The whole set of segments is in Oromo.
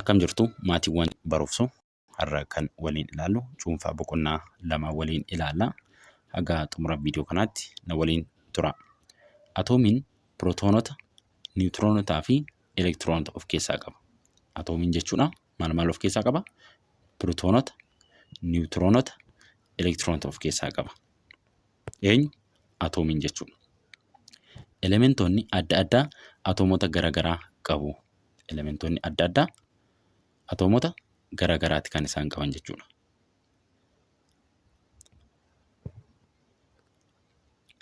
Akkam jirtu maatiiwwan barumsaa har'a kan waliin ilaallu cuunfaa boqonnaa lama waliin ilaalla. Haga xumura viidiyoo kanaatti na waliin tura. Atoomiin pirootoonota, niwutiroonotaa fi elektiroonota of keessaa qaba. Atoomiin jechuudha maal of keessaa qaba? Pirootoonota, niwutiroonoota, elektiroonota of keessaa qaba. Eenyu? Atoomiin jechuudha. Elementoonni adda addaa atoomota garaagaraa qabu. Elementoonni adda addaa atoomota garaagaraatti kan isaan qaban jechuudha.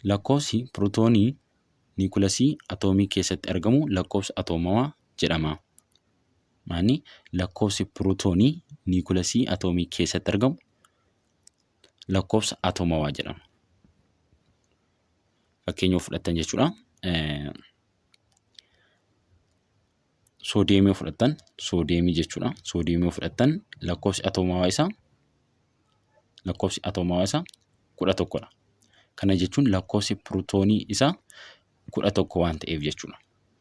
Lakkoofsi pirootoonii niikulasii atoomii keessatti argamu lakkoofsa atoomawaa jedhama. Maani lakkoofsi pirootoonii niikulasii atoomii keessatti argamu lakkoofsa atoomawaa jedhama. Fakkeenya fudhattan jechuudha. Soodiyeemii fudhattan, soodiyeemii jechuudha. Soodiyeemii fudhattan lakkoofsi atoomawaa isaa 11dha. Kana jechuun lakkoofsi pirootoonii isaa 11 waan ta'eef jechuudha.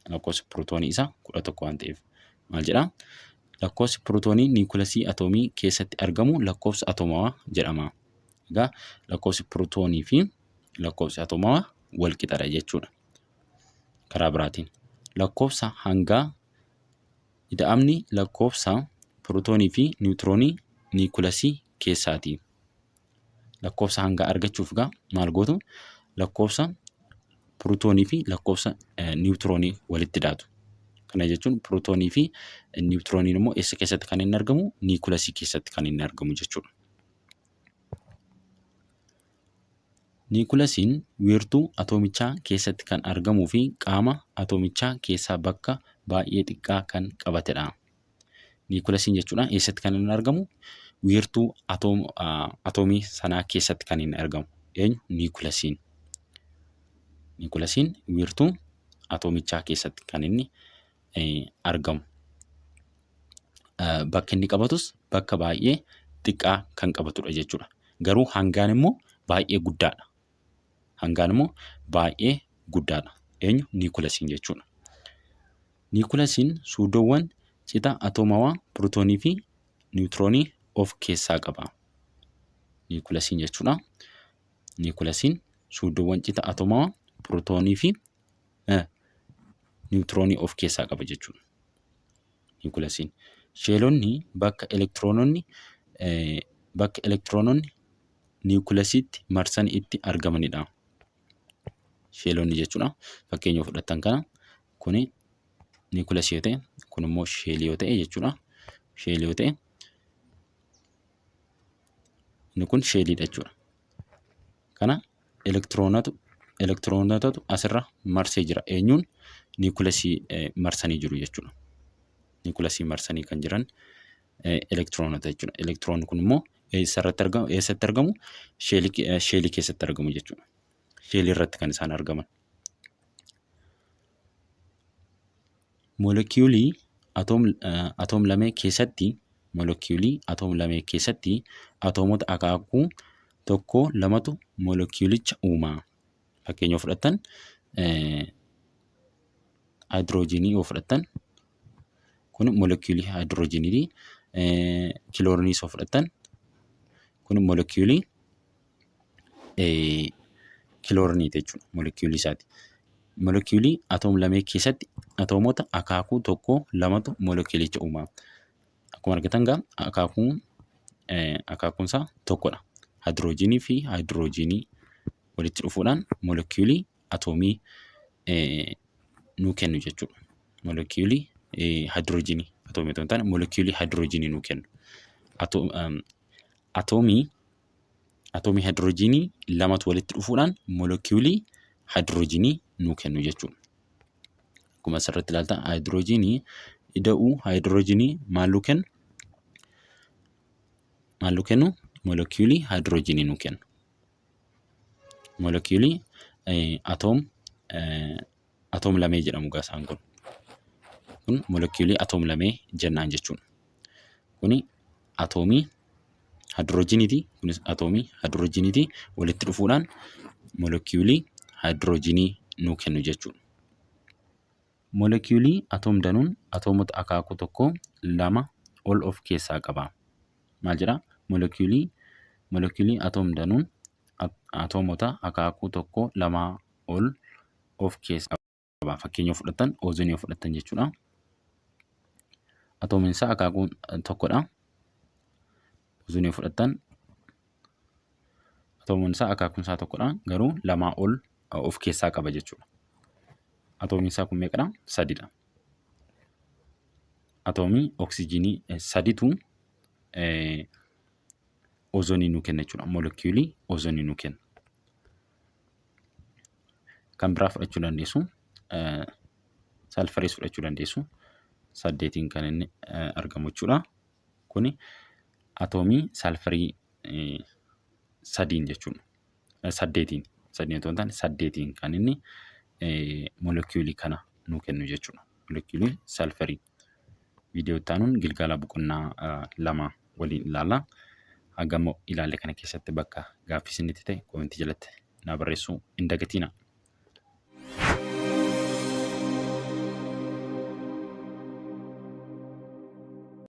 Lakkoofsi pirootoonii isaa 11 waan ta'eef maal jedhaa? Lakkoofsi pirootoonii niikulasii atoomii keessatti argamu lakkoofsa atoomawaa jedhama. Egaa lakkoofsi pirootoonii fi lakkoofsi atoomawaa wal qixadha jechuudha. Karaa biraatiin lakkoofsa hangaa ida'amni lakkoofsa pirootoonii fi niwutiroonii niikulasii keessaati. Lakkoofsa hangaa argachuuf maal gootu? Lakkoofsa pirootoonii fi lakkoofsa niwutiroonii walitti daatu. Kana jechuun pirootoonii fi niwutirooniin immoo eessa keessatti kan inni argamu? Niikulasii keessatti kan inni argamu jechuudha. Niikulasiin wiirtuu atoomichaa keessatti kan argamuu fi qaama atoomichaa keessaa bakka baay'ee xiqqaa kan qabatedha. Niikulasiin jechuudha eessatti kan inni argamu? Wiirtuu atoomii sanaa keessatti kan inni argamu. Eenyu? Niikulasiin. Niikulasiin wiirtuu atoomichaa keessatti kan inni argamu. Bakka inni qabatus bakka baay'ee xiqqaa kan qabatudha jechuudha. Garuu hangaan immoo baay'ee guddaadha. Hangaan immoo baay'ee guddaadha. Eenyu? Niikulasiin jechuudha. Niikulasiin suudoowwan cita atoomawaa pirootoonii fi niwutiroonii of keessaa qaba. Niikulasiin jechuudha. Niikulasiin suudoowwan cita atoomawaa pirootoonii fi niwutiroonii of keessaa qaba jechuudha. Niikulasiin sheelonni bakka elektiroononni niikulasiitti marsan itti argamanidha. Sheelonni jechuudha. Fakkeenya fudhattan kana kuni niikulasii yoo ta'e, kun immoo sheelii yoo ta'e jechuudha. Sheelii yoo ta'e, inni kun sheeliidha jechuudha. Kana elektiroonotatu asirra marsee jira. Eenyuun? Niikulasii marsanii jiru jechuudha. Niikulasii marsanii kan jiran elektiroonota jechuudha. Elektiroonni kun immoo eessatti argamu? Sheelii keessatti argamu jechuudha. Sheelii irratti kan isaan argaman. Moolekiyuulii atoom-lamee keessatti atoomota akaakuu tokko lamatu moolekiyuulicha uuma. Fakkeenya fudhattan haayidroojiinii yoo fudhattan kun moolekiyuulii haayidroojiinii. Kiloorinis yoo fudhattan kun moolekiyuulii kilooriniiti jechuudha. Moolekiyuulii isaati. Moolekiyuulii atoom-lamee keessatti atoomota akaakuu tokko lamatu moolekiyuulicha uuma. Akkuma argitan akaakuun isaa tokkodha. Haayidroojiinii fi haayidroojiinii walitti dhufuudhaan moolekiyuulii atoomii nuu kennu jechuudha. Moolekiyuulii haayidroojiinii atoomii otoo hin taane moolekiyuulii haayidroojiinii nuu kennu. Atoomii haayidroojiinii lamatu walitti dhufuudhaan moolekiyuulii haayidroojiinii nuu kennu jechuudha. Akkuma asirratti ilaaltan haayidroojiinii ida'uu haayidroojiinii maal nuu kennu? Moolekiyuulii haayidroojiinii nuu kennu. Moolekiyuulii atoom-lamee jedhamu isaan kun. Kun moolekiyuulii atoom-lamee jennaan jechuudha. Kuni atoomii haayidroojiiniiti. Kunis atoomii haayidroojiiniiti. Walitti dhufuudhaan moolekiyuulii haayidroojiinii nuu kennu jechuudha. Moolekiyuulii atoom danuun atoomota akaakuu tokko lama ol of keessaa qaba. Maal jedhaa? Molekiilii atoom danuun atoomota akaakuu tokko lamaa ol of keessaa qaba. Fakkeenya yoo fudhattan ozoonii yoo fudhattan jechuudha. Atoomiin isaa akaakuu tokkodha. Ozoonii yoo fudhattan atoomiin isaa akaakuun isaa tokkodha. Garuu lamaa ol of keessaa qaba jechuudha. Atoomiin isaa kun meeqadha? 3dha. Atoomii oksijiinii 3tu ozoonii nuu kenna jechuudha. Molekiilii ozoonii nuu kenna. Kan biraa fudhachuu dandeessu. Salfaris fudhachuu dandeessu. 8tiin kan inni argamu jechuudha. Kuni atoomii salfarii 3 jechuudha. 8tiin kan inni molekiilii kana nuu kennu jechuudha. Molekiilii salfarii. Viidiyoo itti aanuun Gilgala boqonnaa 2 waliin ilaalla. Hanga ilaalle kana keessatti bakka gaaffii isinitti ta'e koomentii jalatti naa barreessuu hin dagatinaa.